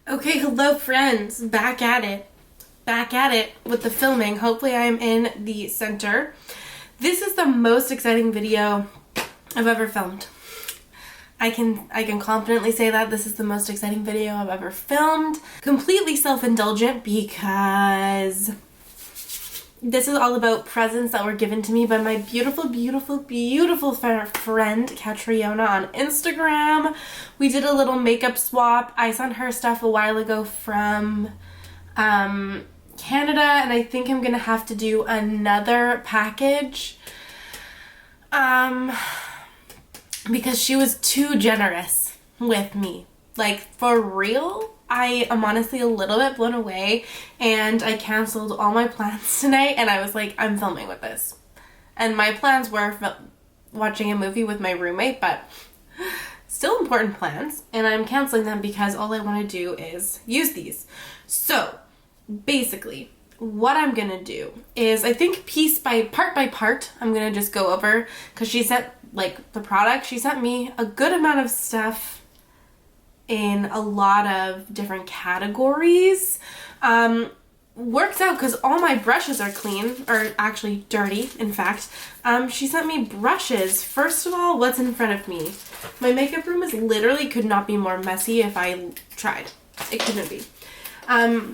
Okay, hello friends, back at it. Back at it with the filming. Hopefully I'm in the center. This is the most exciting video I've ever filmed. I can confidently say that this is the most exciting video I've ever filmed. Completely self-indulgent because this is all about presents that were given to me by my beautiful, beautiful, beautiful friend, Catriona, on Instagram. We did a little makeup swap. I sent her stuff a while ago from Canada, and I think I'm gonna have to do another package because she was too generous with me. Like, for real? I am honestly a little bit blown away, and I canceled all my plans tonight, and I was like, I'm filming with this. And my plans were watching a movie with my roommate, but still important plans, and I'm canceling them because all I want to do is use these. So, basically, what I'm gonna do is, I think part by part, I'm gonna just go over, because she sent, like, the product, she sent me a good amount of stuff in a lot of different categories. Works out because all my brushes are clean, or actually dirty, in fact. She sent me brushes. First of all, what's in front of me? My makeup room is literally could not be more messy if I tried. It couldn't be. I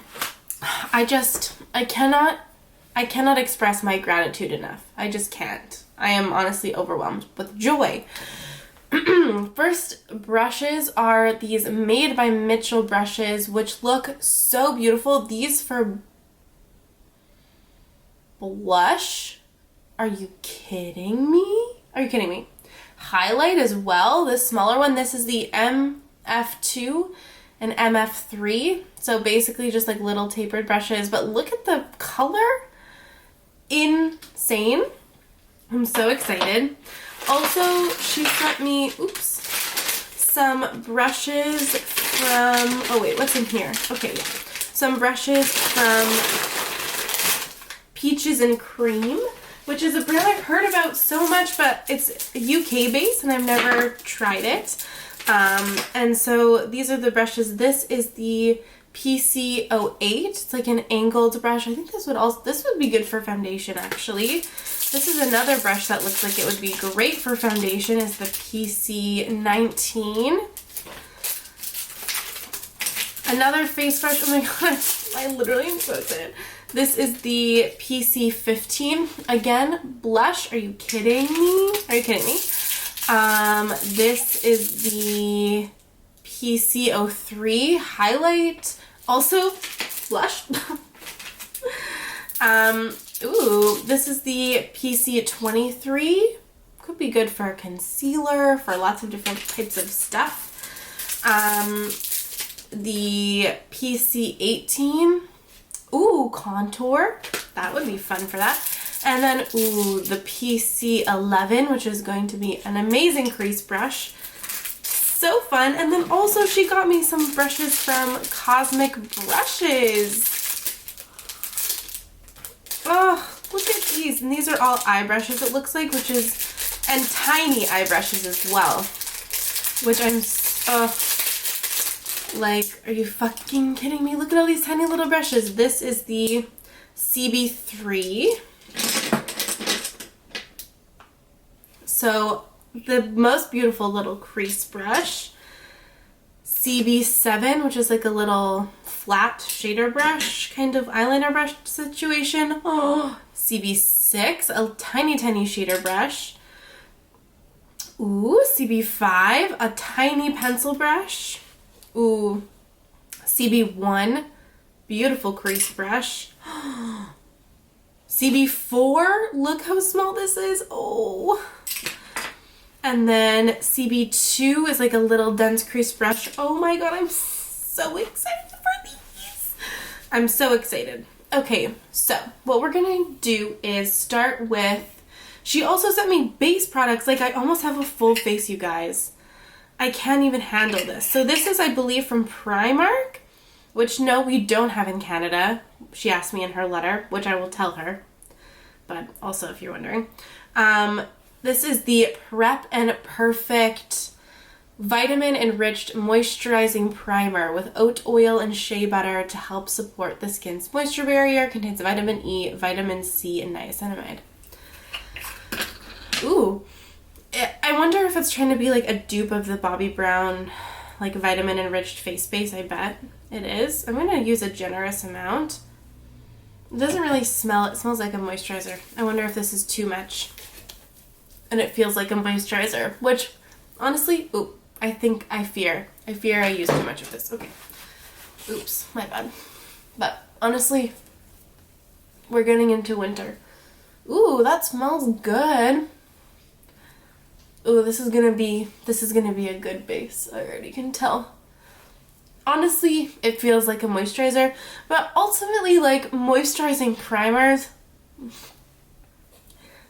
cannot express my gratitude enough. I just can't. I am honestly overwhelmed with joy. First brushes are these Made by Mitchell brushes, which look so beautiful. These for blush? Are you kidding me? Are you kidding me? Highlight as well, this smaller one. This is the MF2 and MF3. So basically just like little tapered brushes, but look at the color. Insane. I'm so excited. Also, she sent me, some brushes from, oh wait, what's in here? Okay, yeah. Some brushes from Peaches and Cream, which is a brand I've heard about so much, but it's UK based and I've never tried it. And so these are the brushes. This is the PC08. It's like an angled brush. I think this would be good for foundation, actually. This is another brush that looks like it would be great for foundation, is the PC19. Another face brush. Oh my god, I literally am so excited. This is the PC15. Again, blush. Are you kidding me? Are you kidding me? This is the PC03 highlight. Also, blush. Ooh, this is the PC23. Could be good for a concealer, for lots of different types of stuff. The PC18. Ooh, contour. That would be fun for that. And then, ooh, the PC11, which is going to be an amazing crease brush. So fun. And then also she got me some brushes from Cosmic Brushes. Oh, look at these. And these are all eye brushes, it looks like, and tiny eye brushes as well. Which I'm, like, are you fucking kidding me? Look at all these tiny little brushes. This is the CB3. So, the most beautiful little crease brush. CB7, which is like a little flat shader brush, kind of eyeliner brush situation. Oh, CB6, a tiny, tiny shader brush. Ooh, CB5, a tiny pencil brush. Ooh, CB1, beautiful crease brush. CB4, look how small this is. Oh. And then CB2 is like a little dense crease brush. Oh my god, I'm so excited for these. I'm so excited. Okay, so what we're gonna do is start with, she also sent me base products. Like, I almost have a full face, you guys. I can't even handle this. So this is, I believe, from Primark, which no, we don't have in Canada. She asked me in her letter, which I will tell her. But also, if you're wondering. This is the Prep and Perfect vitamin enriched moisturizing primer with oat oil and shea butter to help support the skin's moisture barrier. Contains vitamin E, vitamin C, and niacinamide. Ooh. I wonder if it's trying to be like a dupe of the Bobbi Brown like vitamin enriched face base. I bet it is. I'm going to use a generous amount. It doesn't really smell. It smells like a moisturizer. I wonder if this is too much. And it feels like a moisturizer, which honestly, I fear I used too much of this. Okay. Oops, my bad. But honestly, we're getting into winter. Ooh, that smells good. Ooh, this is gonna be a good base. I already can tell. Honestly, it feels like a moisturizer, but ultimately, like, moisturizing primers,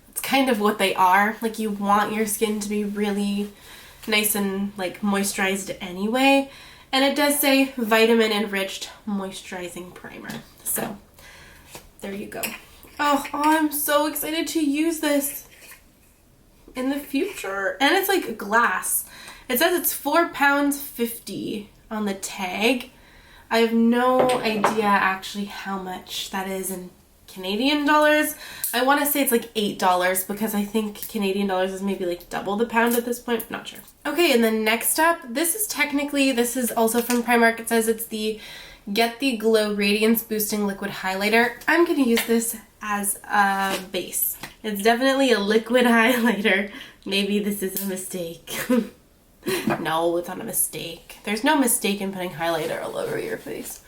it's kind of what they are. Like, you want your skin to be really nice and, like, moisturized anyway. And it does say vitamin enriched moisturizing primer. So, there you go. Oh, I'm so excited to use this in the future. And it's like glass. It says it's £4.50 on the tag. I have no idea actually how much that is in Canadian dollars. I want to say it's like $8 because I think Canadian dollars is maybe like double the pound at this point. Not sure. Okay, and then next up, this is also from Primark. It says it's the Get the Glow Radiance Boosting Liquid Highlighter. I'm going to use this as a base. It's definitely a liquid highlighter. Maybe this is a mistake. No, it's not a mistake. There's no mistake in putting highlighter all over your face.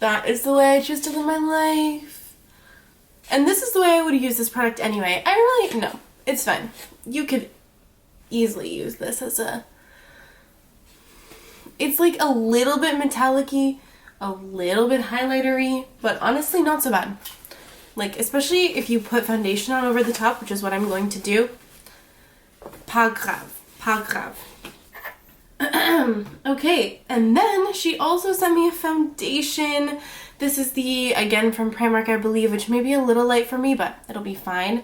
That is the way I choose to live my life. And this is the way I would use this product anyway. No, it's fine. You could easily use this as it's like a little bit metallic-y, a little bit highlighter-y, but honestly not so bad. Like, especially if you put foundation on over the top, which is what I'm going to do. Pas grave. Pas grave. Okay, and then she also sent me a foundation. This is again from Primark, I believe, which may be a little light for me, but it'll be fine.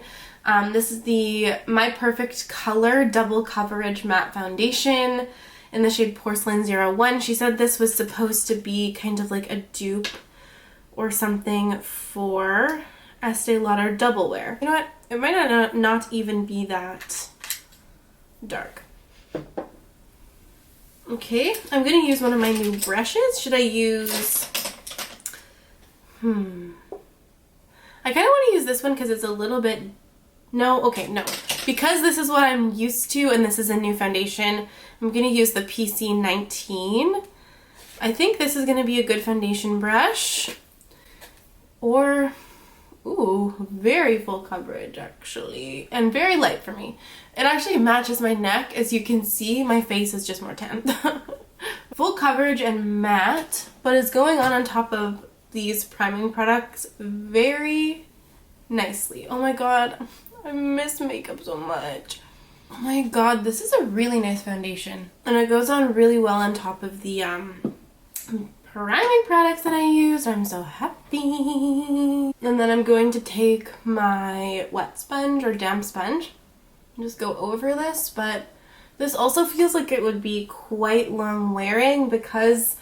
This is the My Perfect Color Double Coverage Matte Foundation in the shade Porcelain 01. She said this was supposed to be kind of like a dupe or something for Estee Lauder Double Wear. You know what? It might not even be that dark. Okay, I'm going to use one of my new brushes. Should I use... I kind of want to use this one because it's a little bit... No. Because this is what I'm used to and this is a new foundation, I'm going to use the PC19. I think this is going to be a good foundation brush. Or... Ooh, very full coverage actually, and very light for me. It actually matches my neck. As you can see, my face is just more tan. Full coverage and matte, but it's going on top of these priming products very nicely. Oh my god, I miss makeup so much. Oh my god, this is a really nice foundation. And it goes on really well on top of the priming products that I used. I'm so happy. And then I'm going to take my wet sponge or damp sponge and just go over this, but this also feels like it would be quite long wearing because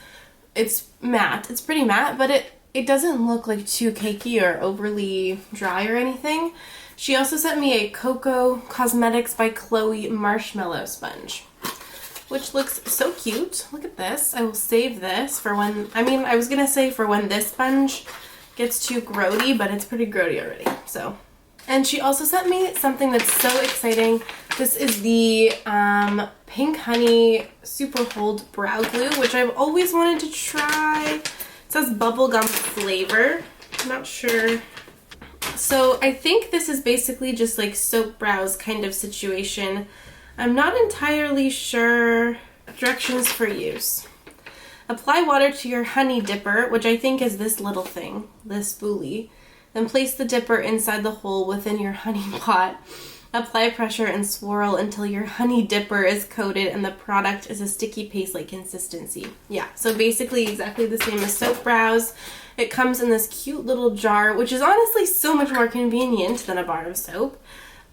it's matte. It's pretty matte, but it doesn't look like too cakey or overly dry or anything. She also sent me a Cocoa Cosmetics by Chloe Marshmallow Sponge, which looks so cute. Look at this. I will save this for when, I was gonna say for when this sponge gets too grody, but it's pretty grody already, so. And she also sent me something that's so exciting. This is the Pink Honey Super Hold Brow Glue, which I've always wanted to try. It says bubblegum flavor. I'm not sure. So I think this is basically just like soap brows kind of situation. I'm not entirely sure. Directions for use. Apply water to your honey dipper, which I think is this little thing, this spoolie. Then place the dipper inside the hole within your honey pot. Apply pressure and swirl until your honey dipper is coated and the product is a sticky paste-like consistency. Yeah, so basically exactly the same as soap brows. It comes in this cute little jar, which is honestly so much more convenient than a bar of soap.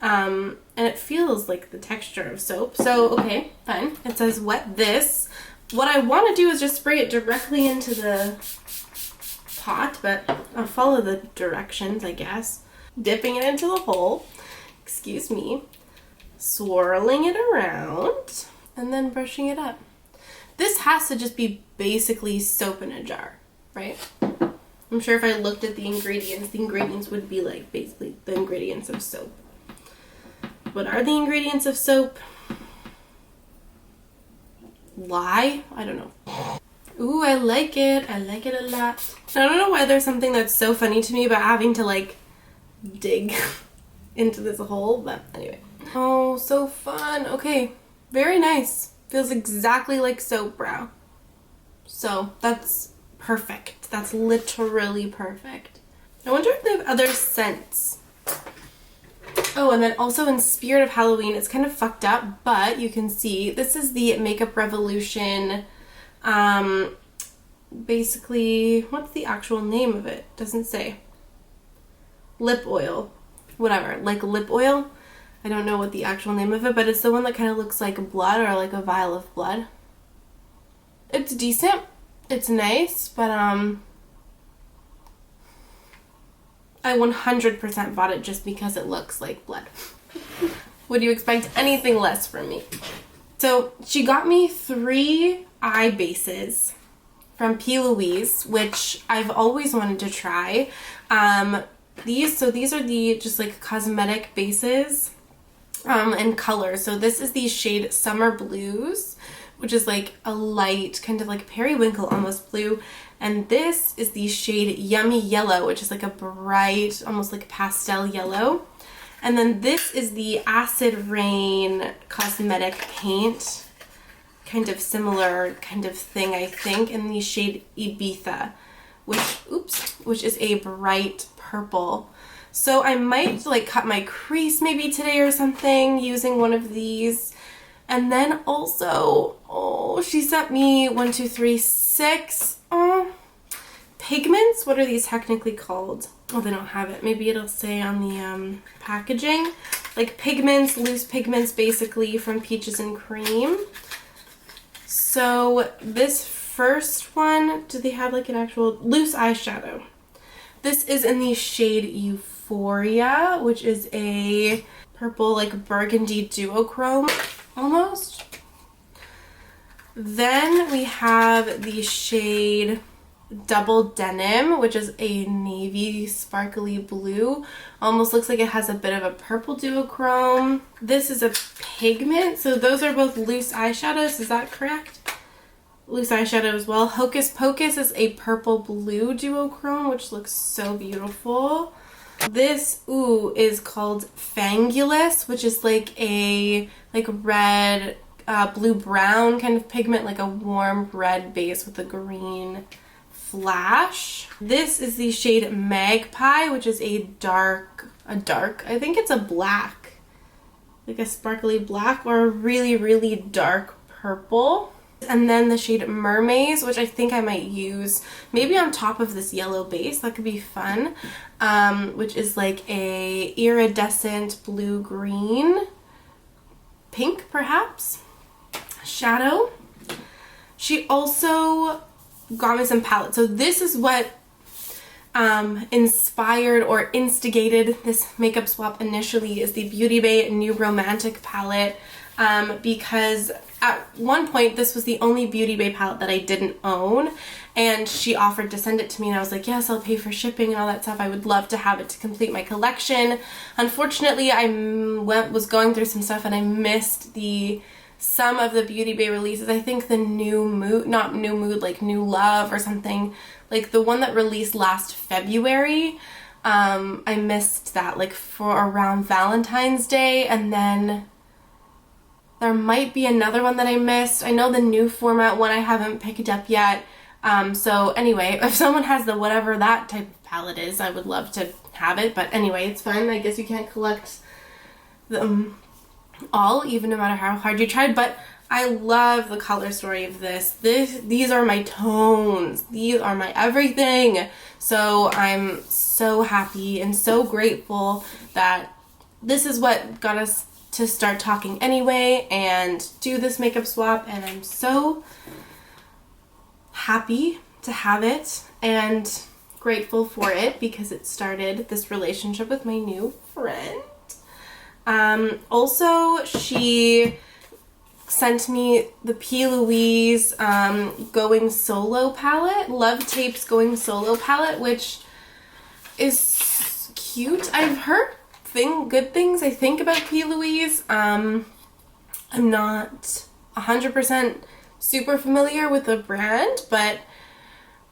And it feels like the texture of soap. So, okay, fine. It says wet this. What I want to do is just spray it directly into the pot, but I'll follow the directions, I guess. Dipping it into the hole. Excuse me. Swirling it around. And then brushing it up. This has to just be basically soap in a jar, right? I'm sure if I looked at the ingredients would be like basically the ingredients of soap. What are the ingredients of soap? Lye? I don't know. Ooh, I like it. I like it a lot. I don't know why there's something that's so funny to me about having to like dig into this hole, but anyway. Oh, so fun. Okay, very nice. Feels exactly like soap brow. So that's perfect. That's literally perfect. I wonder if they have other scents. Oh, and then also in spirit of Halloween, it's kind of fucked up, but you can see this is the Makeup Revolution. Basically, what's the actual name of it? Doesn't say. Lip oil. Whatever, like lip oil. I don't know what the actual name of it, but it's the one that kind of looks like blood or like a vial of blood. It's decent. It's nice, but I 100% bought it just because it looks like blood. Would you expect anything less from me? So she got me 3 eye bases from P. Louise, which I've always wanted to try. These are the just like cosmetic bases and colors. So this is the shade Summer Blues, which is like a light kind of like periwinkle almost blue. And this is the shade Yummy Yellow, which is like a bright, almost like pastel yellow. And then this is the Acid Rain cosmetic paint, kind of similar kind of thing, I think, in the shade Ibiza, which is a bright purple. So I might like cut my crease maybe today or something using one of these. And then also, oh, she sent me 6 pigments. What are these technically called? Oh, they don't have it. Maybe it'll say on the packaging. Like pigments, loose pigments basically from Peaches and Cream. So this first one, do they have like an actual loose eyeshadow? This is in the shade Euphoria, which is a purple like burgundy duochrome almost. Then we have the shade Double Denim, which is a navy sparkly blue. Almost looks like it has a bit of a purple duochrome. This is a pigment, so those are both loose eyeshadows, is that correct? Loose eyeshadow as well. Hocus Pocus is a purple blue duochrome, which looks so beautiful. This, is called Fangulous, which is like a red, blue-brown kind of pigment, like a warm red base with a green flash. This is the shade Magpie, which is a dark, I think it's a black, like a sparkly black or a really, really dark purple. And then the shade Mermaids, which I think I might use maybe on top of this yellow base. That could be fun. Which is like a iridescent blue-green, pink perhaps, shadow. She also got me some palettes. So this is what inspired or instigated this makeup swap initially, is the Beauty Bay New Romantic palette, because at one point this was the only Beauty Bay palette that I didn't own, and she offered to send it to me, and I was like, yes, I'll pay for shipping and all that stuff. I would love to have it to complete my collection. Unfortunately, I was going through some stuff and I missed some of the Beauty Bay releases. I think the not New Mood, like New Love or something, like the one that released last February. I missed that like for around Valentine's Day, and then there might be another one that I missed. I know the new format one I haven't picked up yet. So anyway, if someone has the whatever that type of palette is, I would love to have it. But anyway, it's fine. I guess you can't collect them all, even no matter how hard you tried. But I love the color story of this. These are my tones. These are my everything. So I'm so happy and so grateful that this is what got us to start talking anyway and do this makeup swap, and I'm so happy to have it and grateful for it because it started this relationship with my new friend. Also, she sent me the P. Louise Going Solo palette, Love Tapes Going Solo palette, which is cute. I've heard good things, I think, about P. Louise. I'm not 100% super familiar with the brand, but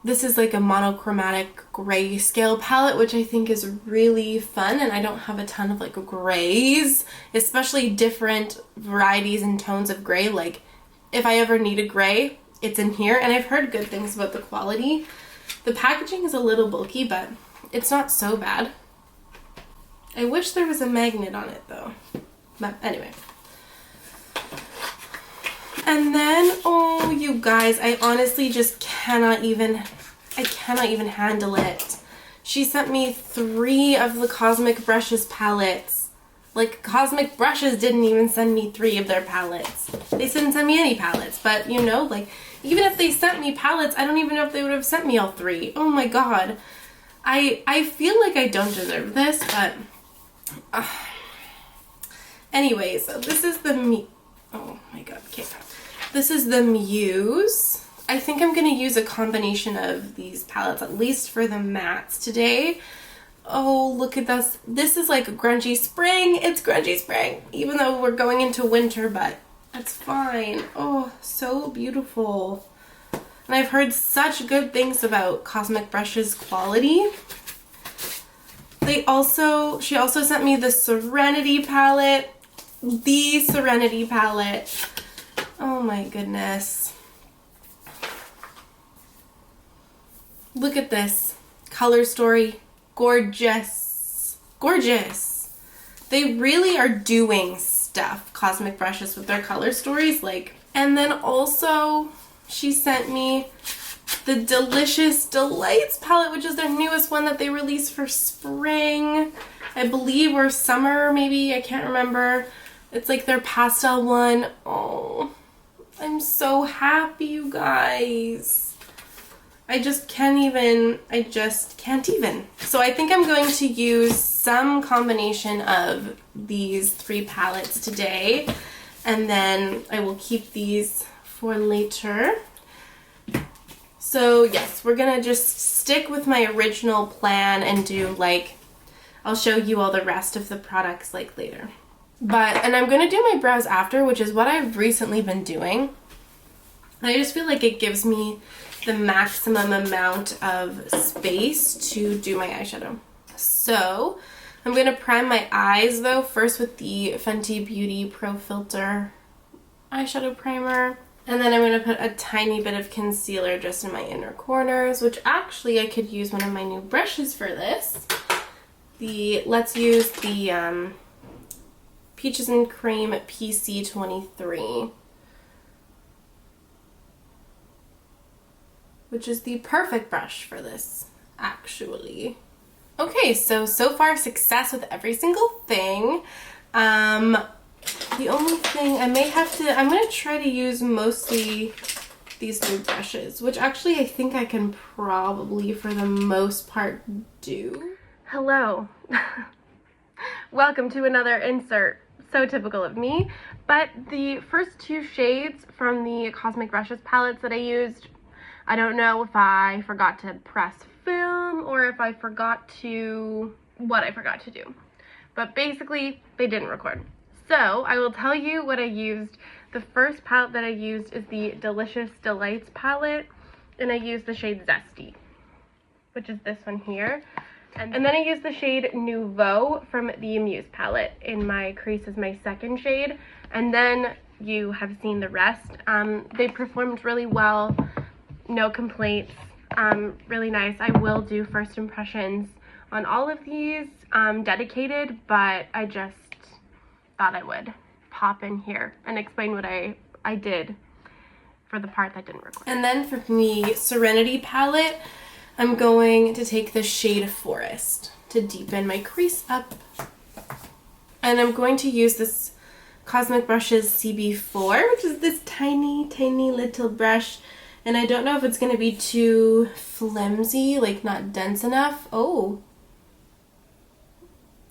this is like a monochromatic grayscale palette, which I think is really fun, and I don't have a ton of like grays, especially different varieties and tones of gray. Like if I ever need a gray, it's in here, and I've heard good things about the quality. The packaging is a little bulky, but it's not so bad. I wish there was a magnet on it though, but anyway. And then, oh, you guys, I honestly just cannot even handle it. She sent me 3 of the Cosmic Brushes palettes. Like, Cosmic Brushes didn't even send me 3 of their palettes. They didn't send me any palettes, but you know, like, even if they sent me palettes, I don't even know if they would have sent me all 3. Oh my god. I feel like I don't deserve this, but... anyways, so this is the... oh my god, okay. This is the Muse. I think I'm going to use a combination of these palettes, at least for the mattes today. Oh, look at this. This is like a grungy spring. It's grungy spring, even though we're going into winter, but that's fine. Oh, so beautiful. And I've heard such good things about Cosmic Brushes quality. She also sent me the Serenity palette. The Serenity palette. Oh my goodness. Look at this. Color story. Gorgeous. Gorgeous. They really are doing stuff, Cosmic Brushes, with their color stories. Like, and then also she sent me the Delicious Delights palette, which is their newest one that they released for spring, I believe, or summer maybe. I can't remember. It's like their pastel one. Oh, I'm so happy, you guys. I just can't even. So I think I'm going to use some combination of these 3 palettes today, and then I will keep these for later. So yes, we're gonna just stick with my original plan and do like, I'll show you all the rest of the products like later. And I'm gonna do my brows after, which is what I've recently been doing. And I just feel like it gives me the maximum amount of space to do my eyeshadow. So I'm gonna prime my eyes though, first with the Fenty Beauty Pro Filter eyeshadow primer. And then I'm going to put a tiny bit of concealer just in my inner corners, which actually I could use one of my new brushes for this. Let's use the Peaches and Cream PC23, which is the perfect brush for this, actually. Okay, so far success with every single thing. The only thing I'm going to try to use mostly these new brushes, which actually I think I can probably for the most part do. Hello. Welcome to another insert. So typical of me. But the first 2 shades from the Cosmic Brushes palettes that I used, I don't know if I forgot to press film or if I forgot to, what I forgot to do. But basically, they didn't record. So I will tell you what I used. The first palette that I used is the Delicious Delights palette, and I used the shade Zesty, which is this one here. And then I used the shade Nouveau from the Muse palette in my crease as my second shade. And then you have seen the rest. They performed really well, no complaints, really nice. I will do first impressions on all of these, dedicated, but I just thought I would pop in here and explain what I did for the part that didn't record. And then for the Serenity palette, I'm going to take the shade Forest to deepen my crease up. And I'm going to use this Cosmic Brushes CB4, which is this tiny, tiny little brush. And I don't know if it's going to be too flimsy, like not dense enough. Oh,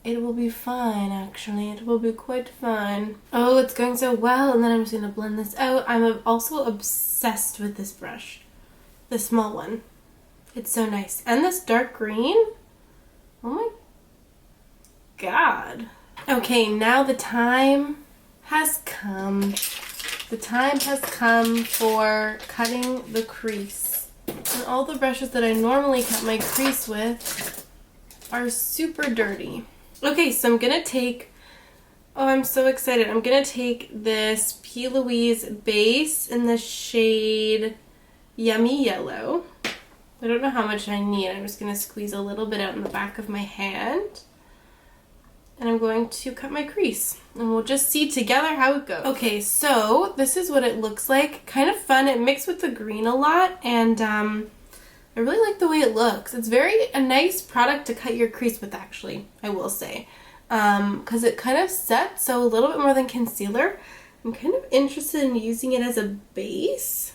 it will be fine, actually. It will be quite fine. Oh, it's going so well. And then I'm just going to blend this out. I'm also obsessed with this brush, the small one. It's so nice. And this dark green. Oh my God. Okay, now the time has come. The time has come for cutting the crease. And all the brushes that I normally cut my crease with are super dirty. Okay, so I'm gonna take, oh, I'm so excited. I'm gonna take this P. Louise base in the shade Yummy Yellow. I don't know how much I need. I'm just gonna squeeze a little bit out in the back of my hand. And I'm going to cut my crease. And we'll just see together how it goes. Okay, so this is what it looks like. Kind of fun. It mixed with the green a lot. And I really like the way it looks. It's a nice product to cut your crease with, actually, I will say. Because it kind of sets, so a little bit more than concealer. I'm kind of interested in using it as a base.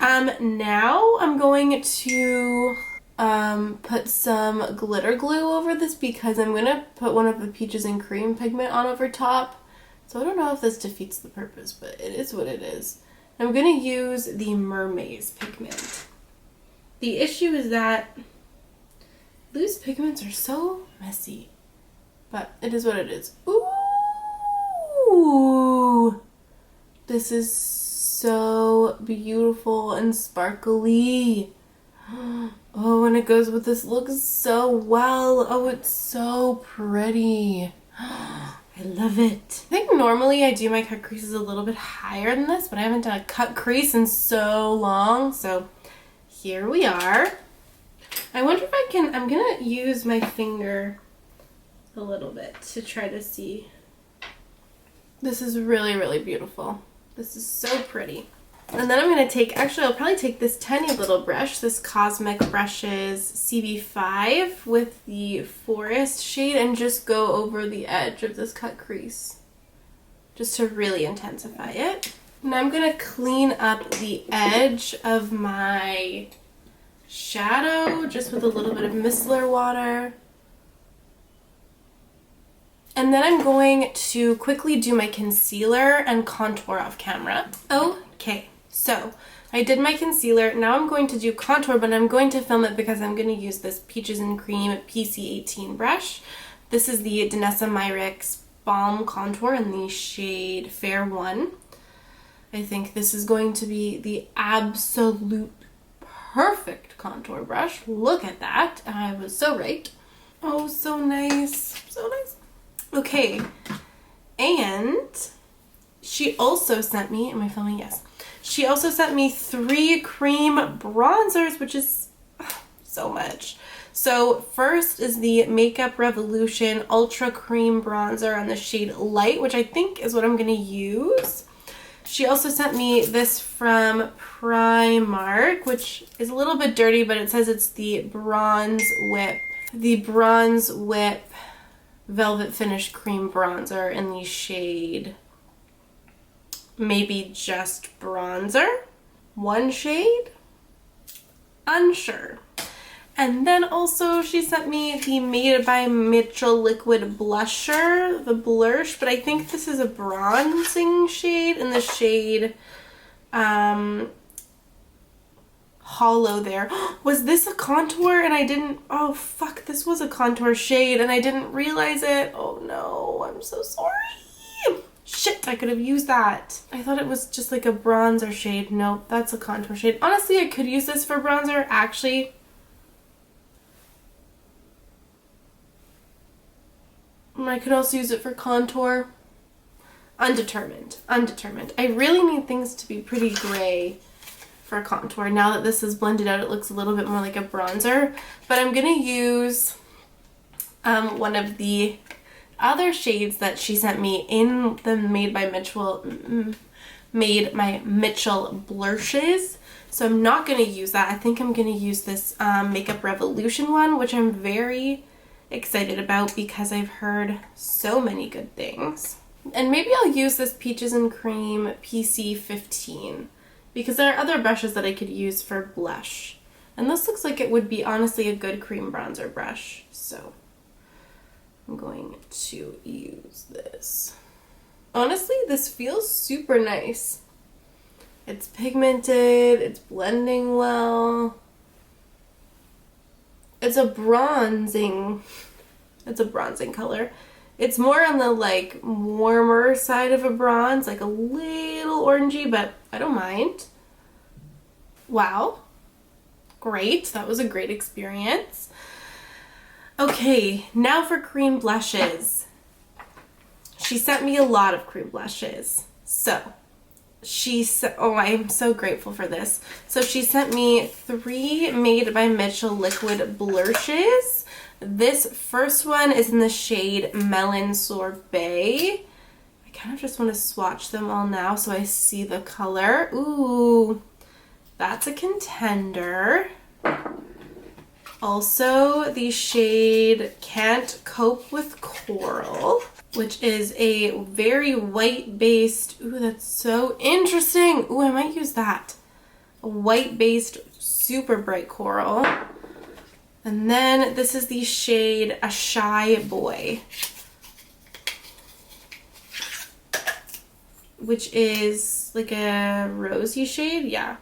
Now I'm going to put some glitter glue over this because I'm going to put one of the Peaches and Cream pigment on over top. So I don't know if this defeats the purpose, but it is what it is. I'm going to use the Mermaid's pigment. The issue is that loose pigments are so messy, but it is what it is. Ooh! This is so beautiful and sparkly. Oh, and it goes with this look so well. Oh, it's so pretty. I love it. I think normally I do my cut creases a little bit higher than this, but I haven't done a cut crease in so long. So here we are. I wonder if I can, I'm gonna use my finger a little bit to try to see. This is really, really beautiful. This is so pretty. And then I'm going to take, actually I'll probably take this tiny little brush, this Cosmic Brushes CB5 with the Forest shade and just go over the edge of this cut crease. Just to really intensify it. Now I'm going to clean up the edge of my shadow just with a little bit of micellar water. And then I'm going to quickly do my concealer and contour off camera. Okay. So, I did my concealer. Now I'm going to do contour, but I'm going to film it because I'm going to use this Peaches and Cream PC18 brush. This is the Danessa Myricks Balm Contour in the shade Fair 1. I think this is going to be the absolute perfect contour brush. Look at that. I was so right. Oh, so nice. So nice. Okay. And she also sent me, am I filming? Yes. She also sent me 3 cream bronzers, which is so much. So first is the Makeup Revolution Ultra Cream Bronzer on the shade Light, which I think is what I'm going to use. She also sent me this from Primark, which is a little bit dirty, but it says it's the Bronze Whip. The Bronze Whip Velvet Finish Cream Bronzer in the shade maybe just bronzer, one shade, unsure. And then also she sent me the Made by Mitchell liquid blusher, the Blursh, but I think this is a bronzing shade in the shade Hollow there. Was this a contour and I didn't, oh fuck, this was a contour shade and I didn't realize it. Oh no, I'm so sorry. Shit, I could have used that. I thought it was just like a bronzer shade. Nope, that's a contour shade. Honestly, I could use this for bronzer. Actually, I could also use it for contour. Undetermined. Undetermined. I really need things to be pretty gray for contour. Now that this is blended out, it looks a little bit more like a bronzer. But I'm going to use one of the other shades that she sent me in the Made by Mitchell blushes. So I'm not going to use that. I think I'm going to use this Makeup Revolution one, which I'm very excited about because I've heard so many good things. And maybe I'll use this Peaches and Cream PC15 because there are other brushes that I could use for blush. And this looks like it would be honestly a good cream bronzer brush. So I'm going to use this. Honestly, this feels super nice. It's pigmented, it's blending well. It's a bronzing color. It's more on the like warmer side of a bronze, like a little orangey, but I don't mind. Wow. Great, that was a great experience. Okay, now for cream blushes. She sent me a lot of cream blushes. So, I am so grateful for this. So she sent me 3 Made by Mitchell liquid blushes. This first one is in the shade Melon Sorbet. I kind of just want to swatch them all now so I see the color. Ooh, that's a contender. Also, the shade Can't Cope with Coral, which is a very white-based, ooh, that's so interesting. Ooh, I might use that. A white-based, super bright coral. And then this is the shade A Shy Boy, which is like a rosy shade, yeah.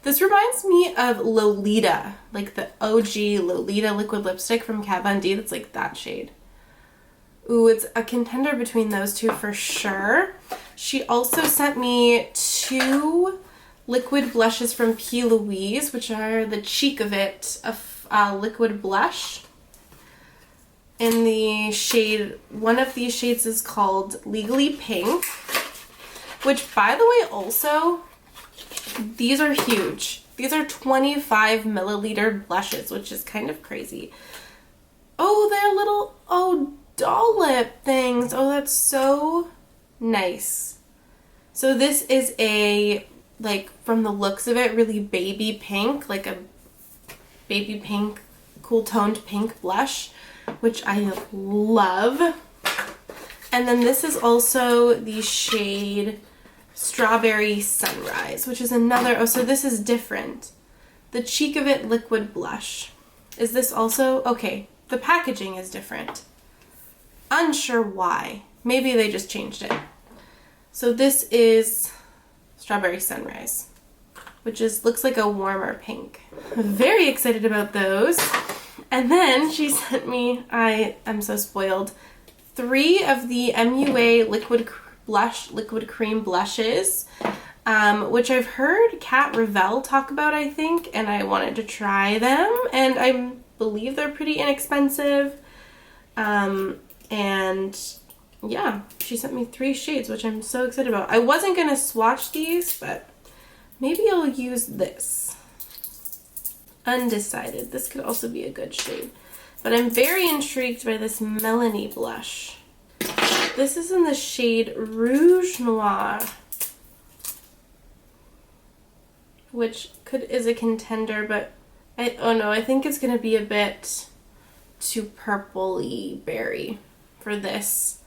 This reminds me of Lolita, like the OG Lolita liquid lipstick from Kat Von D. That's like that shade. Ooh, it's a contender between those two for sure. She also sent me 2 liquid blushes from P. Louise, which are the Cheek of It, a liquid blush. In the shade, one of these shades is called Legally Pink, which by the way also, these are huge. These are 25 milliliter blushes, which is kind of crazy. Oh, they're little, doll lip things. Oh, that's so nice. So this is a, like, from the looks of it, really baby pink, like a baby pink, cool toned pink blush, which I love. And then this is also the shade Strawberry Sunrise, which is another, oh, so this is different. The Cheek of It liquid blush. Is this also, okay, the packaging is different. Unsure why. Maybe they just changed it. So this is Strawberry Sunrise, which looks like a warmer pink. I'm very excited about those. And then she sent me, I am so spoiled, 3 of the MUA liquid cream blushes, which I've heard Kat Revell talk about, I think, and I wanted to try them, and I believe they're pretty inexpensive. And yeah, she sent me 3 shades, which I'm so excited about. I wasn't gonna swatch these, but maybe I'll use this. Undecided. This could also be a good shade. But I'm very intrigued by this Melanie blush. This is in the shade Rouge Noir, which is a contender, but I think it's gonna be a bit too purpley berry for this.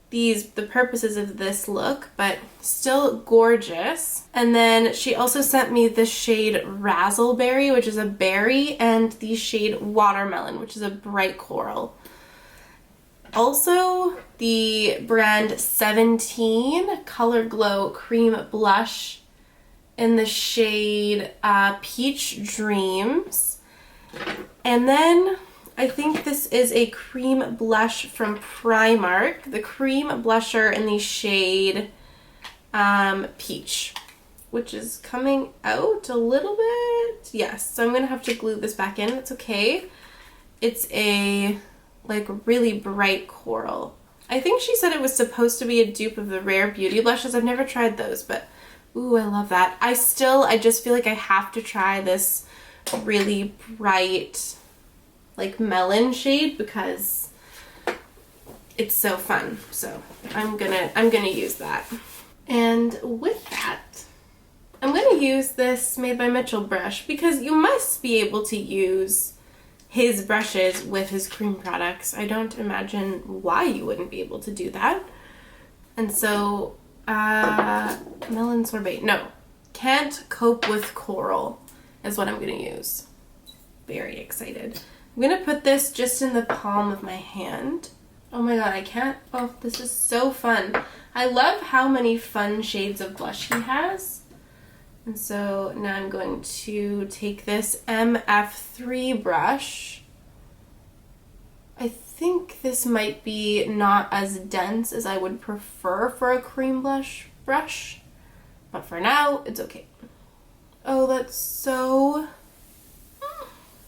The purposes of this look, but still gorgeous. And then she also sent me the shade Razzleberry, which is a berry, and the shade Watermelon, which is a bright coral. Also, the brand 17 Color Glow Cream Blush in the shade Peach Dreams. And then I think this is a cream blush from Primark, the cream blusher in the shade Peach, which is coming out a little bit. Yes, so I'm going to have to glue this back in. It's okay. It's a like really bright coral. I think she said it was supposed to be a dupe of the Rare Beauty blushes. I've never tried those, but ooh, I love that. I just feel like I have to try this really bright like melon shade because it's so fun. So I'm gonna use that. And with that, I'm gonna use this Made by Mitchell brush because you must be able to use his brushes with his cream products. I don't imagine why you wouldn't be able to do that. And so, melon sorbet. No, can't cope with coral is what I'm gonna use. Very excited. I'm gonna put this just in the palm of my hand. Oh my god, I can't. Oh, this is so fun. I love how many fun shades of blush he has. And so now I'm going to take this MF3 brush. I think this might be not as dense as I would prefer for a cream blush brush, but for now, it's okay. Oh, that's so...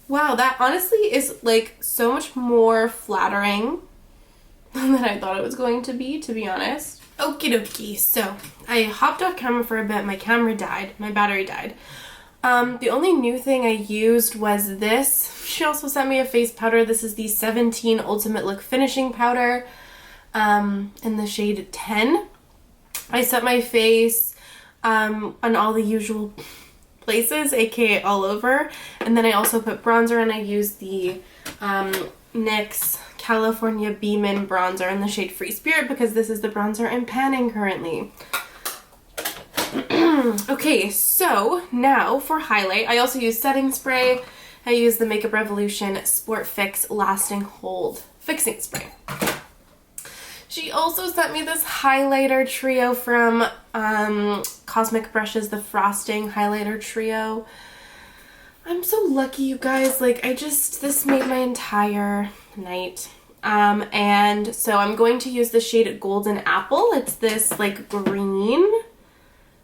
Wow, that honestly is like so much more flattering than I thought it was going to be honest. Okie dokie, so I hopped off camera for a bit. My camera died, my battery died. The only new thing I used was this. She also sent me a face powder. This is the 17 Ultimate Look Finishing Powder in the shade 10. I set my face on all the usual places, aka all over, and then I also put bronzer, and I used the NYX California Beamin bronzer in the shade Free Spirit because this is the bronzer I'm panning currently. Okay, so now for highlight, I also use setting spray. I use the Makeup Revolution Sport Fix Lasting Hold Fixing Spray. She also sent me this highlighter trio from Cosmic Brushes, the Frosting Highlighter Trio. I'm so lucky, you guys. Like, this made my entire night. And so I'm going to use the shade Golden Apple. It's this, like, green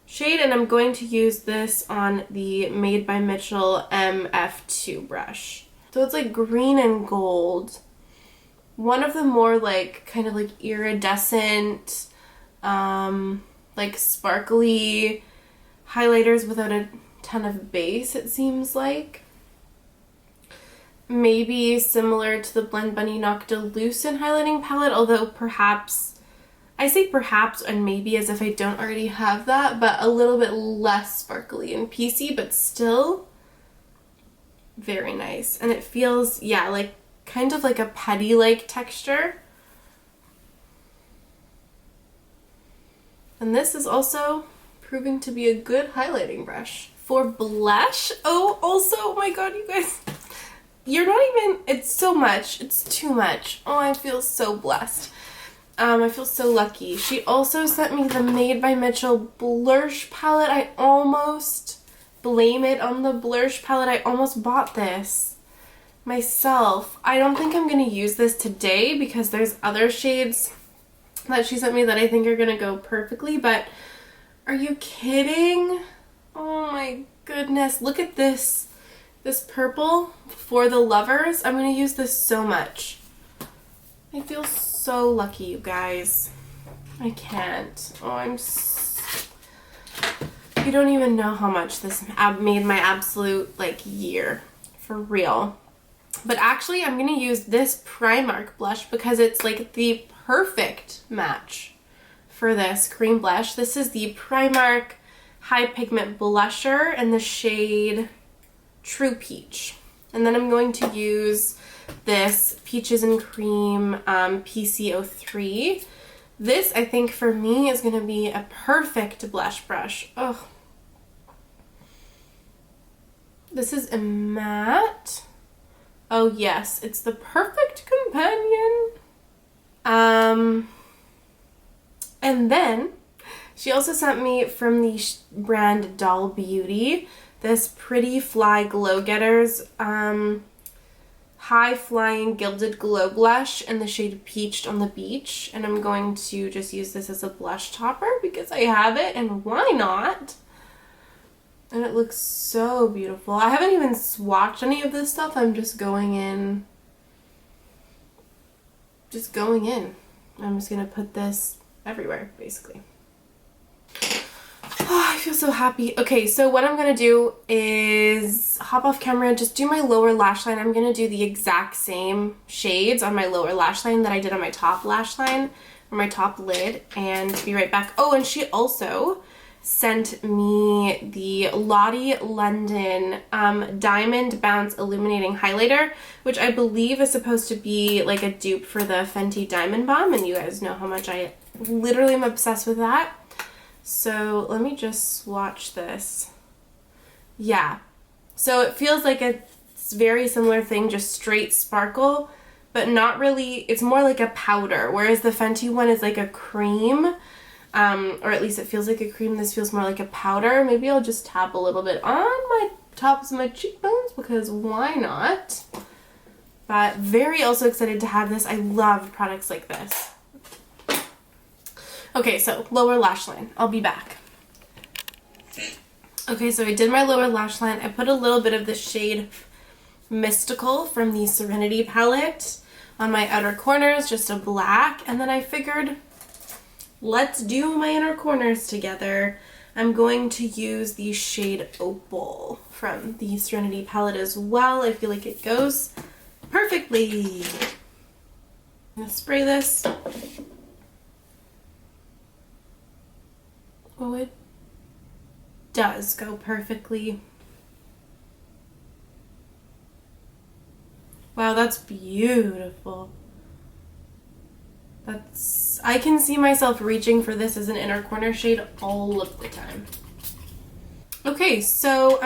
shade, and I'm going to use this on the Made by Mitchell MF2 brush. So it's, like, green and gold. One of the more, like, kind of, like, iridescent, like, sparkly highlighters without a ton of base, it seems like. Maybe similar to the Blend Bunny Noctilucent highlighting palette, although perhaps, I say perhaps and maybe as if I don't already have that, but a little bit less sparkly and piecey, but still very nice. And it feels, yeah, like kind of like a putty-like texture. And this is also proving to be a good highlighting brush. For blush, oh my god, you guys, you're not even, it's so much, it's too much. Oh, I feel so blessed. I feel so lucky. She also sent me the Made by Mitchell Blush palette. I almost blame it on the Blush palette. I almost bought this myself. I don't think I'm going to use this today because there's other shades that she sent me that I think are going to go perfectly, but are you kidding? Oh my goodness. Look at this. This purple for the lovers. I'm going to use this so much. I feel so lucky, you guys. I can't. Oh, you don't even know how much this made my absolute, like, year. For real. But actually, I'm going to use this Primark blush because it's, like, the perfect match for this cream blush. This is the Primark High Pigment Blusher in the shade True Peach. And then I'm going to use this Peaches and Cream PC03. This, I think, for me is going to be a perfect blush brush. Oh, this is a matte. Oh yes, it's the perfect companion. And then she also sent me from the brand Doll Beauty this Pretty Fly Glow Getters High Flying Gilded Glow Blush in the shade Peached on the Beach. And I'm going to just use this as a blush topper because I have it, and why not? And it looks so beautiful. I haven't even swatched any of this stuff. I'm just going in. I'm just going to put this everywhere, basically. Oh, I feel so happy. Okay, so what I'm going to do is hop off camera, just do my lower lash line. I'm going to do the exact same shades on my lower lash line that I did on my top lash line, or my top lid, and be right back. Oh, and she also sent me the Lottie London Diamond Bounce Illuminating Highlighter, which I believe is supposed to be like a dupe for the Fenty Diamond Bomb, and you guys know how much I literally am obsessed with that. So let me just swatch this. Yeah, so it feels like a very similar thing, just straight sparkle, but not really. It's more like a powder, whereas the Fenty one is like a cream. Or at least it feels like a cream. This feels more like a powder. Maybe I'll just tap a little bit on my tops of my cheekbones because why not? But very also excited to have this. I love products like this. Okay, so lower lash line. I'll be back. Okay, so I did my lower lash line. I put a little bit of the shade Mystical from the Serenity palette on my outer corners, just a black, and then I figured, let's do my inner corners together. I'm going to use the shade Opal from the Serenity palette as well. I feel like it goes perfectly. I'm gonna spray this. Oh, it does go perfectly. Wow, that's beautiful. I can see myself reaching for this as an inner corner shade all of the time. Okay, so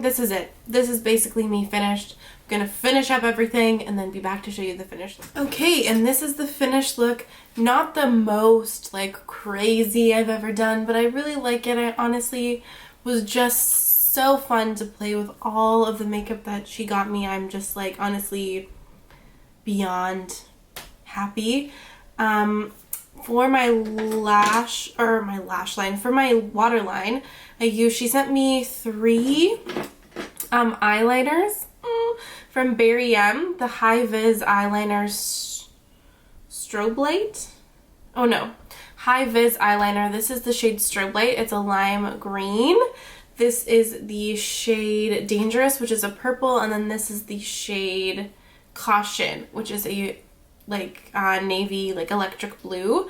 this is it. This is basically me finished. I'm gonna finish up everything and then be back to show you the finished look. Okay, and this is the finished look. Not the most like crazy I've ever done, but I really like it. I honestly was just so fun to play with all of the makeup that she got me. I'm just like honestly beyond happy. For my for my waterline, she sent me 3 eyeliners from Barry M, the High Vis Eyeliner Strobe Light. Oh no, High Vis Eyeliner. This is the shade Strobe Light. It's a lime green. This is the shade Dangerous, which is a purple, and then this is the shade Caution, which is a navy, like electric blue.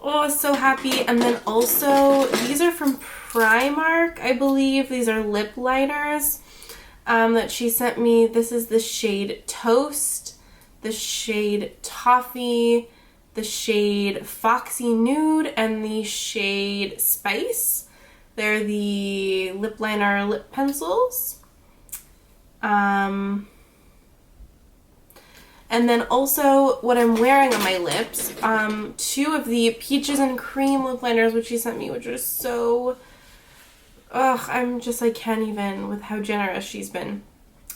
Oh, so happy. And then also these are from Primark, I believe. These are lip liners that she sent me. This is the shade Toast, the shade Toffee, the shade Foxy Nude, and the shade Spice. They're the lip liner lip pencils. And then also what I'm wearing on my lips, 2 of the Peaches and Cream lip liners, which she sent me, which are so, I can't even with how generous she's been.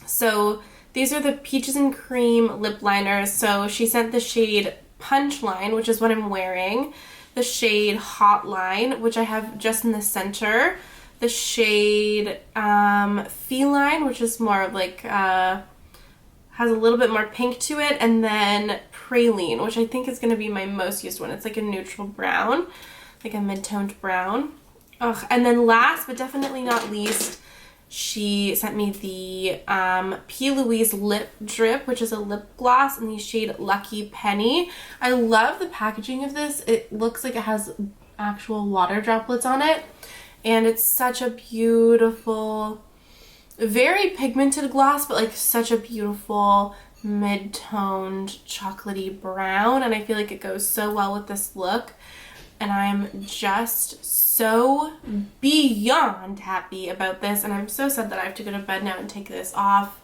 So these are the Peaches and Cream lip liners. So she sent the shade Punchline, which is what I'm wearing, the shade Hotline, which I have just in the center, the shade Feline, which is more of like, has a little bit more pink to it, and then Praline, which I think is going to be my most used one. It's like a neutral brown, like a mid-toned brown. And then last but definitely not least, she sent me the P. Louise Lip Drip, which is a lip gloss in the shade Lucky Penny. I love the packaging of this. It looks like it has actual water droplets on it, and it's such a beautiful, very pigmented gloss, but like such a beautiful mid-toned chocolatey brown, and I feel like it goes so well with this look, and I'm just so beyond happy about this, and I'm so sad that I have to go to bed now and take this off,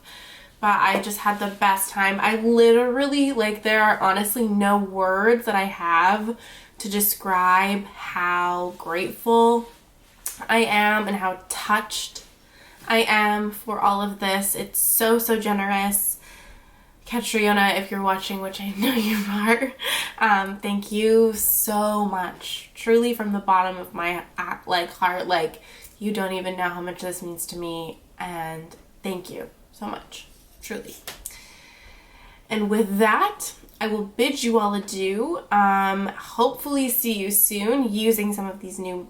but I just had the best time. I literally, there are honestly no words that I have to describe how grateful I am and how touched I am for all of this. It's so, so generous. Catriona, if you're watching, which I know you are, thank you so much. Truly from the bottom of my heart. You don't even know how much this means to me, and thank you so much. Truly. And with that, I will bid you all adieu. Hopefully see you soon using some of these new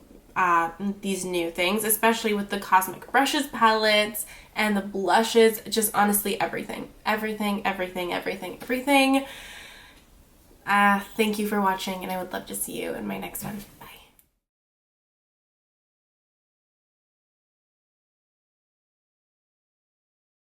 things, especially with the Cosmic Brushes palettes and the blushes, just honestly everything. Thank you for watching, and I would love to see you in my next one.